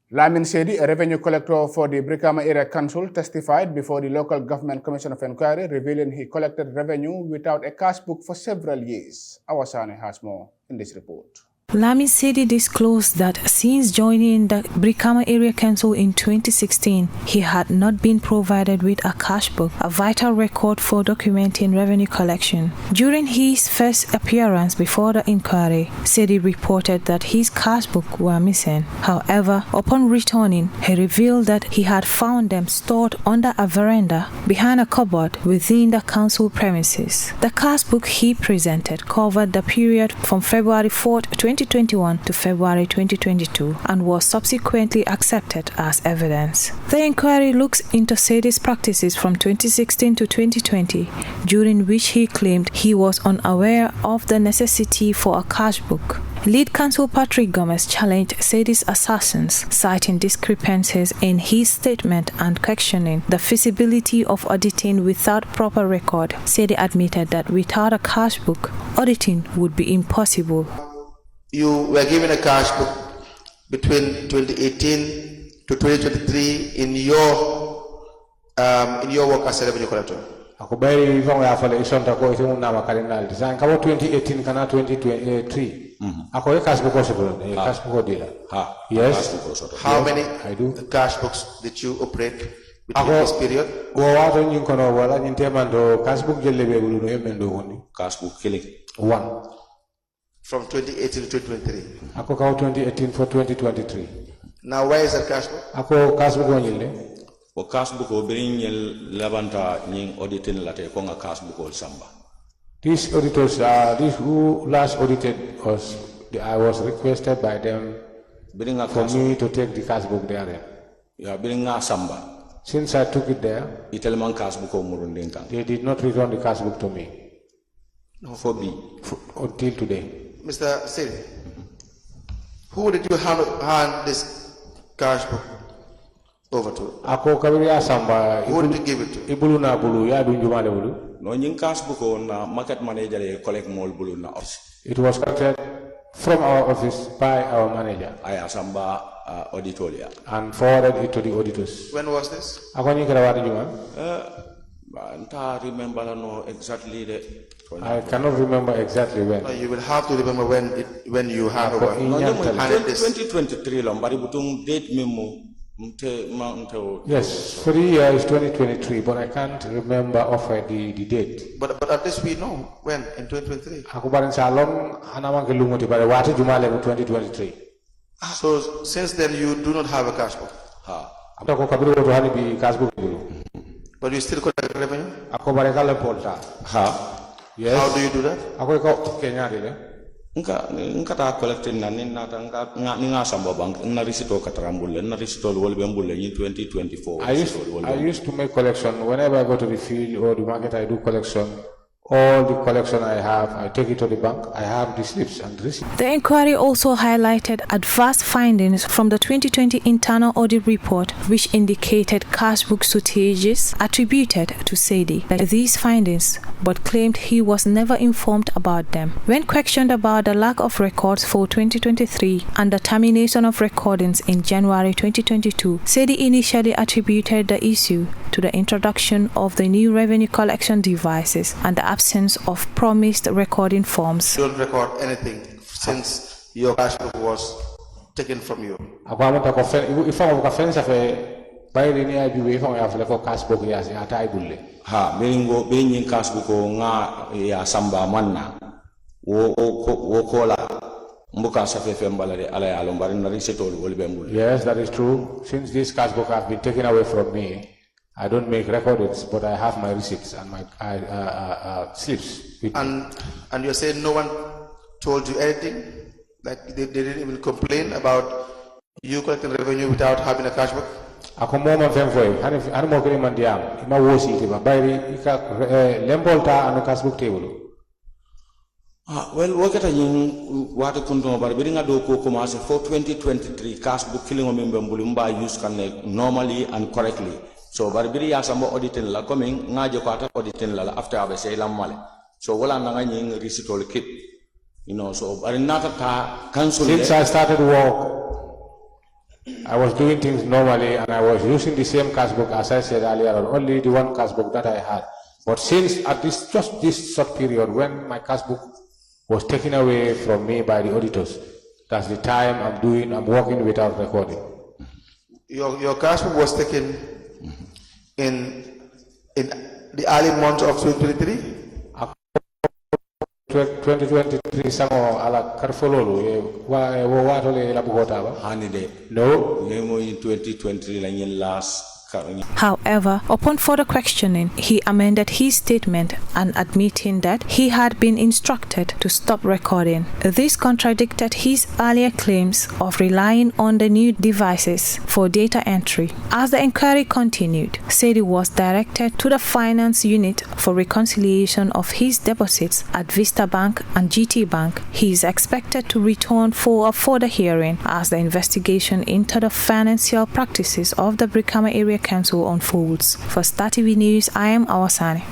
Lamin Saidy, a revenue collector for the Brikama Area Council, testified before the Local Government Commission of Inquiry, revealing he collected revenue without a cash book for several years. Awasane has more in this report. Lamin Saidy disclosed that since joining the Brikama Area Council in 2016, he had not been provided with a cash book, a vital record for documenting revenue collection. During his first appearance before the inquiry, Saidy reported that his cash book were missing. However, upon returning, he revealed that he had found them stored under a veranda behind a cupboard within the council premises. The cash book he presented covered the period from February 4, 2021 to February 2022 and was subsequently accepted as evidence. The inquiry looks into Saidy's practices from 2016 to 2020, during which he claimed he was unaware of the necessity for a cash book. Lead Counsel Patrick Gomez challenged Saidy's assertions, citing discrepancies in his statement and questioning the feasibility of auditing without proper record. Saidy admitted that without a cash book, auditing would be impossible. You were given a cash book between 2018 to 2023 in your work as a revenue collector. Ako bayri fong ya fale isonta ko ite mun nama kalendal design kabo 2018 kana 2023 ako e cash book possible cash book dila yes How many I do cash books did you operate between this period? Wo wato nyin kono wala nyin temando cash book jelle be bulu no yemendo woni cash book kili one From 2018 to 2023. ako ka 2018 for 2023 Now where is that cash book? ako cash book wonile o cash book o bring yel labanta nying auditing late ko nga cash book o samba. These auditors these who last audited us I was requested by them for me to take the cash book there. Ya bring nga samba. Since I took it there, Itelman cash book o murundin kan. they did not return the cash book to me. No. Until today. Mr. Saidy, who did you hand this cash book over to? Ako kabiri asamba. Who did you give it to? Ibulu na bulu ya dunjuma le bulu. No nying cash book o na market manager e collect mall bulu na office. It was collected from our office by our manager. Aya samba auditoria. And forwarded it to the auditors. When was this? Ako nyi kara wadi juma? I remember no exactly the. I cannot remember exactly when. No, you will have to remember when you hand over. No, 2023 lombari butung date memo. Yes, for the year is 2023, but I can't remember offer the date. But at least we know when in 2023. Ako barin salon anamang kelungo ti bare wati juma le 2023. So since then you do not have a cash book. Ako kabiri woto hani bi cash book bulu. But you still collect revenue? Ako bare kala polta. Yes. How do you do that? Ako ko Kenya dile. Nka ta collecting na ninna ta nga samba bank na risito katarambule na risito wolbe mbule in 2024. I used to make collection whenever I go to the field or the market. I do collection. All the collection I have, I take it to the bank. I have the slips and receipts. The inquiry also highlighted adverse findings from the 2020 internal audit report, which indicated cash book shortages attributed to Saidy. These findings, but claimed he was never informed about them. When questioned about the lack of records for 2023 and the termination of recordings in January 2022, Saidy initially attributed the issue to the introduction of the new revenue collection devices and the absence of promised recording forms. You don't record anything since your cash book was taken from you. If I have a fence of a bayri ni ay biwe if I have a cash book ya si ata ay bulle. Ha, biringo binyin cash book nga ya samba manna. Wo kola mbuka safe fembalare ala ya lombari na risetol wolbe mbule. Yes, that is true. Since this cash book have been taken away from me, I don't make records, but I have my receipts and my slips. And you're saying no one told you anything? Like they didn't even complain about you collecting revenue without having a cash book? Ako mo man fem foy, hani mo kiri man diam, ima wosi tiba, bayri ika lembolta anu cash book table. Well, wakata yin wata kunto bar biringa do ko commence for 2023 cash book killing member mbulumba use can normally and correctly. So barbiri ya sambo auditing la coming ngaje ko ata auditing la after abe say lamale. So wala na ngani risitol kit. You know, so barinata ta council. Since I started work I was doing things normally and I was using the same cash book as I said earlier on, only the one cash book that I had. But since at just this short period when my cash book was taken away from me by the auditors, that's the time I'm working without recording. Your cash book was taken in the early months of 2023? 2023 sango ala karfololu wo watole la bugota ba Hanide. no Nemo in 2020 la nyen last. However, upon further questioning, he amended his statement and admitting that he had been instructed to stop recording. This contradicted his earlier claims of relying on the new devices for data entry. As the inquiry continued, Saidy was directed to the finance unit for reconciliation of his deposits at Vista Bank and GT Bank. He is expected to return for a further hearing as the investigation into the financial practices of the Brikama Area Council unfolds. For Star TV News, I am Awasani.